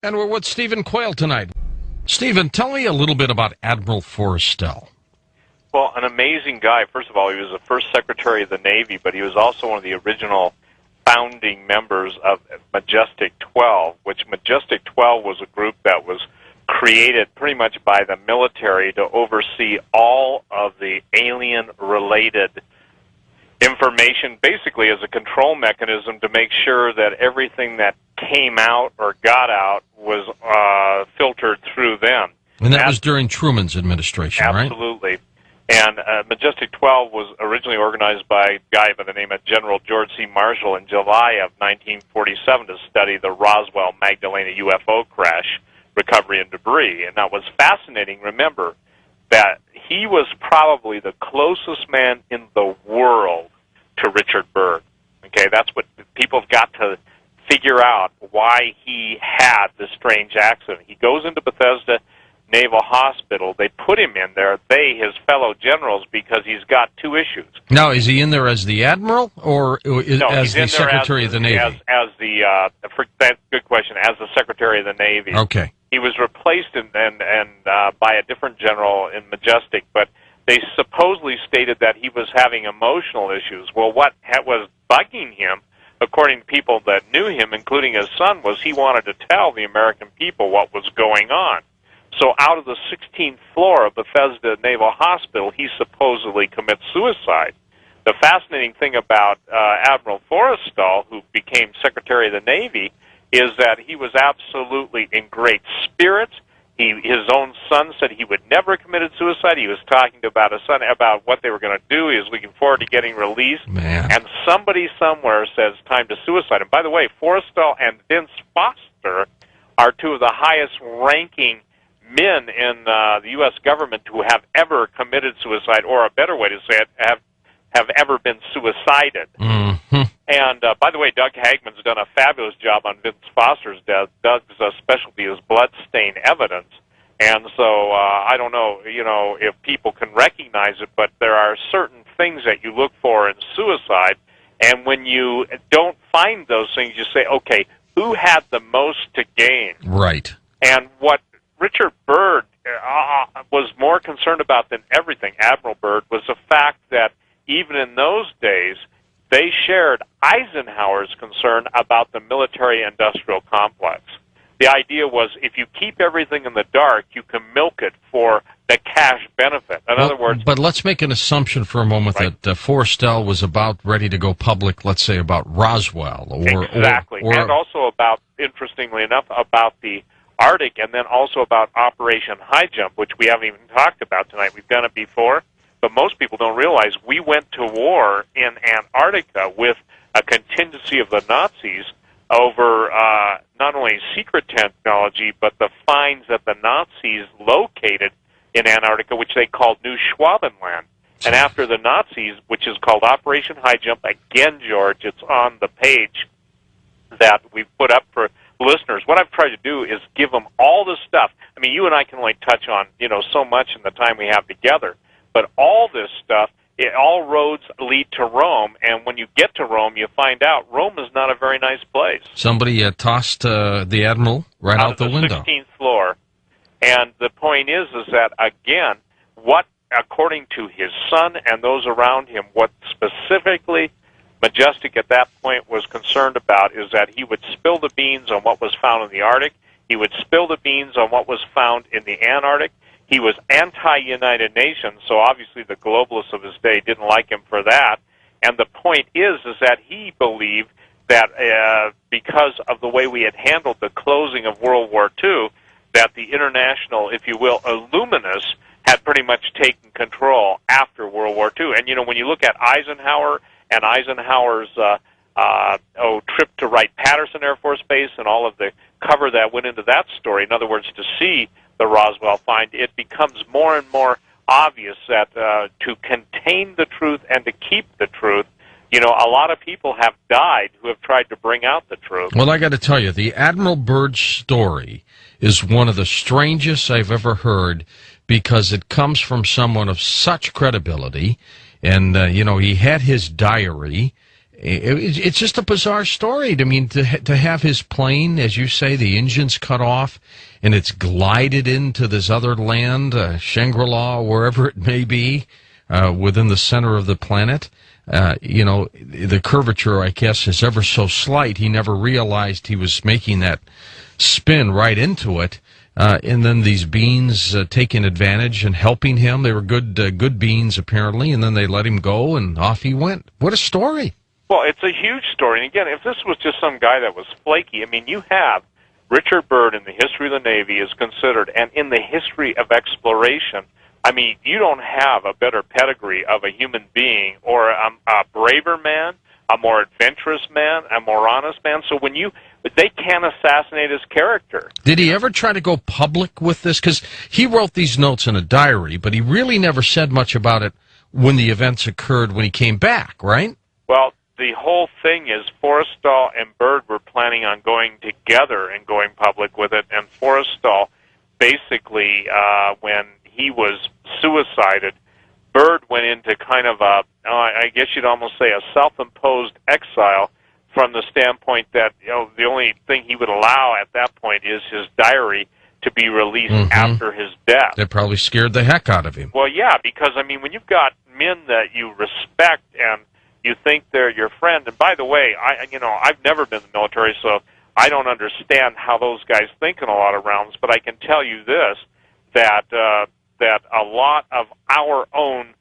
And we're with Stephen Quayle tonight. Stephen, tell me a little bit about Admiral Forrestal. Well, an amazing guy. First of all, he was the first Secretary of the Navy, but he was also one of the original founding members of Majestic 12, which Majestic 12 was a group that was created pretty much by the military to oversee all of the alien-related information, basically as a control mechanism to make sure that everything that came out or got out was filtered through them. And that was during Truman's administration, right? Absolutely. And Majestic 12 was originally organized by a guy by the name of General George C. Marshall in July of 1947 to study the Roswell-Magdalena UFO crash, recovery, and debris. And that was fascinating. Remember that he was probably the closest man in the world to Richard Byrd. Okay, that's what people have got to figure out, why he had this strange accident. He goes into Bethesda Naval Hospital. They put him in there, his fellow generals, because he's got two issues. Now, is he in there as the admiral or as the Secretary of the Navy? That's a good question. As the Secretary of the Navy. Okay. He was replaced by a different general in Majestic, but they supposedly stated that he was having emotional issues. Well, what was bugging him, according to people that knew him, including his son, was he wanted to tell the American people what was going on. So out of the 16th floor of Bethesda Naval Hospital, he supposedly commits suicide. The fascinating thing about Admiral Forrestal, who became Secretary of the Navy, is that he was absolutely in great spirits. His own son said he would never have committed suicide. He was talking about his son about what they were going to do. He was looking forward to getting released. Man. And somebody somewhere says time to suicide. And by the way, Forrestal and Vince Foster are two of the highest-ranking men in the U.S. government who have ever committed suicide, or a better way to say it, have ever been suicided. Mm-hmm. And by the way, Doug Hagman's done a fabulous job on Vince Foster's death. Doug's specialty is blood-stain evidence. And so I don't know, if people can recognize it, but there are certain things that you look for in suicide, and when you don't find those things, you say, okay, who had the most to gain? Right. And what Richard Byrd was more concerned about than everything, Admiral Byrd, was the fact that even in those days, they shared Eisenhower's concern about the military-industrial complex. The idea was if you keep everything in the dark, you can milk it for the cash benefit. In other words... But let's make an assumption for a moment that Forrestal was about ready to go public, let's say, about Roswell. Exactly. And also about, interestingly enough, about the Arctic, and then also about Operation High Jump, which we haven't even talked about tonight. We've done it before, but most people don't realize we went to war in Antarctica with a contingency of the Nazis over not only secret technology, but the finds that the Nazis located in Antarctica, which they called New Schwabenland. And after the Nazis, which is called Operation High Jump, again, George, it's on the page that we've put up for listeners. What I've tried to do is give them all the stuff. I mean, you and I can only touch on, so much in the time we have together, but all this stuff, all roads lead to Rome, and when you get to Rome, you find out Rome is not a very nice place. Somebody tossed the Admiral right out the window. 16th floor. And the point is that, again, what, according to his son and those around him, what specifically Majestic at that point was concerned about is that he would spill the beans on what was found in the Arctic. He would spill the beans on what was found in the Antarctic. He was anti-United Nations, so obviously the globalists of his day didn't like him for that. And the point is that he believed that because of the way we had handled the closing of World War II, that the international, if you will, illuminists had pretty much taken control after World War II. And, when you look at Eisenhower and Eisenhower's trip to Wright-Patterson Air Force Base and all of the cover that went into that story, in other words, to see the Roswell find, it becomes more and more obvious that to contain the truth and to keep the truth, a lot of people have died who have tried to bring out the truth. Well, I got to tell you, the Admiral Byrd story is one of the strangest I've ever heard because it comes from someone of such credibility. And, he had his diary, it's just a bizarre story. I mean, to have his plane, as you say, the engine's cut off, and it's glided into this other land, Shangri-La, wherever it may be, within the center of the planet. The curvature, I guess, is ever so slight. He never realized he was making that spin right into it. And then these beans taking advantage and helping him. They were good beans, apparently, and then they let him go, and off he went. What a story. Well, it's a huge story. And again, if this was just some guy that was flaky, I mean, you have Richard Byrd in the history of the Navy is considered, and in the history of exploration, I mean, you don't have a better pedigree of a human being or a braver man, a more adventurous man, a more honest man. So they can't assassinate his character. Did he ever try to go public with this? Because he wrote these notes in a diary, but he really never said much about it when the events occurred when he came back, right? Well, the whole thing is Forrestal and Byrd were planning on going together and going public with it, and Forrestal basically, when he was suicided, Byrd went into kind of I guess you'd almost say a self-imposed exile from the standpoint that the only thing he would allow at that point is his diary to be released after his death. That probably scared the heck out of him. Well, yeah, because, I mean, when you've got men that you respect and you think they're your friend, and by the way, I've never been in the military, so I don't understand how those guys think in a lot of realms, but I can tell you this, that a lot of our own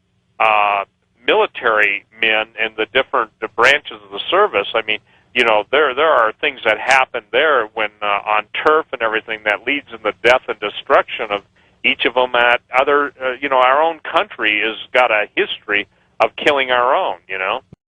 military men in the different branches of the service, I mean, there are things that happen there when on turf and everything that leads in the death and destruction of each of them at other, our own country has got a history of killing our own,